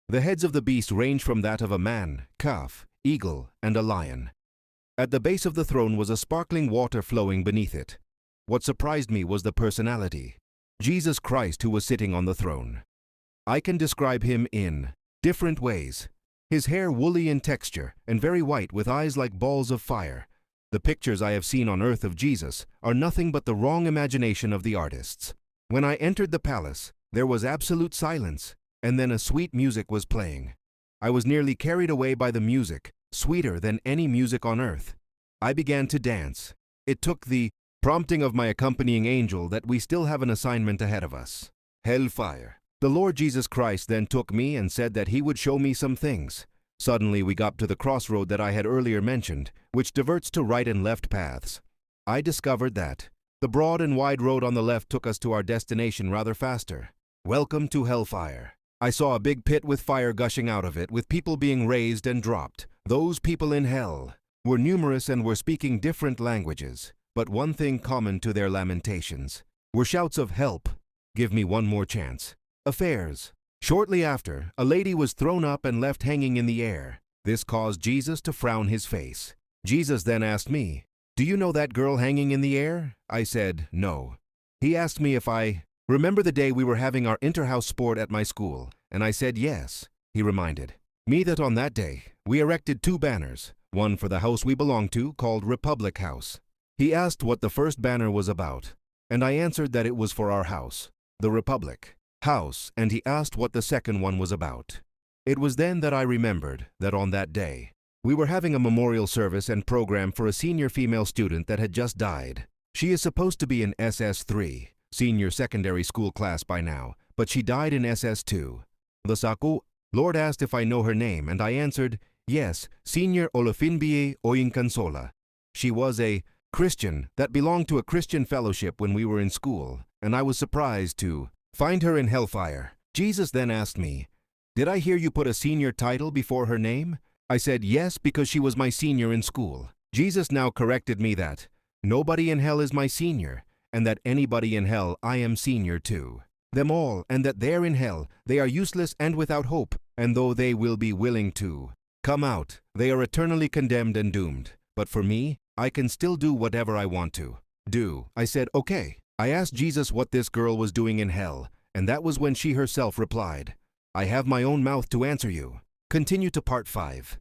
The heads of the beast range from that of a man, calf, eagle, and a lion. At the base of the throne was a sparkling water flowing beneath it. What surprised me was the personality. Jesus Christ, who was sitting on the throne. I can describe him in different ways. His hair woolly in texture and very white with eyes like balls of fire. The pictures I have seen on earth of Jesus are nothing but the wrong imagination of the artists. When I entered the palace, there was absolute silence, and then a sweet music was playing. I was nearly carried away by the music, sweeter than any music on earth. I began to dance. It took the prompting of my accompanying angel that we still have an assignment ahead of us. Hellfire. The Lord Jesus Christ then took me and said that he would show me some things. Suddenly we got to the crossroad that I had earlier mentioned, which diverts to right and left paths. I discovered that the broad and wide road on the left took us to our destination rather faster. Welcome to Hellfire. I saw a big pit with fire gushing out of it, with people being raised and dropped. Those people in hell were numerous and were speaking different languages, but one thing common to their lamentations were shouts of help, give me one more chance. Affairs. Shortly after, a lady was thrown up and left hanging in the air. This caused Jesus to frown his face. Jesus then asked me, "Do you know that girl hanging in the air?" I said, "No." He asked me if I remember the day we were having our inter-house sport at my school, and I said yes. He reminded me that on that day, we erected 2 banners, one for the house we belonged to, called Republic House. He asked what the first banner was about, and I answered that it was for our house, the Republic House, and he asked what the second one was about. It was then that I remembered that on that day, we were having a memorial service and program for a senior female student that had just died. She is supposed to be in SS3, senior secondary school class by now, but she died in SS2. The Saku Lord asked if I know her name, and I answered, yes, Senior Olafinbie Oyinkansola. She was a Christian that belonged to a Christian fellowship when we were in school, and I was surprised to find her in Hellfire. Jesus then asked me, "Did I hear you put a senior title before her name?" I said yes, because she was my senior in school. Jesus now corrected me that nobody in hell is my senior, and that anybody in hell I am senior to. Them all, and that there in hell they are useless and without hope, and though they will be willing to come out, they are eternally condemned and doomed. But for me, I can still do whatever I want to do. I said, okay. I asked Jesus what this girl was doing in hell, and that was when she herself replied, "I have my own mouth to answer you." Continue to part 5.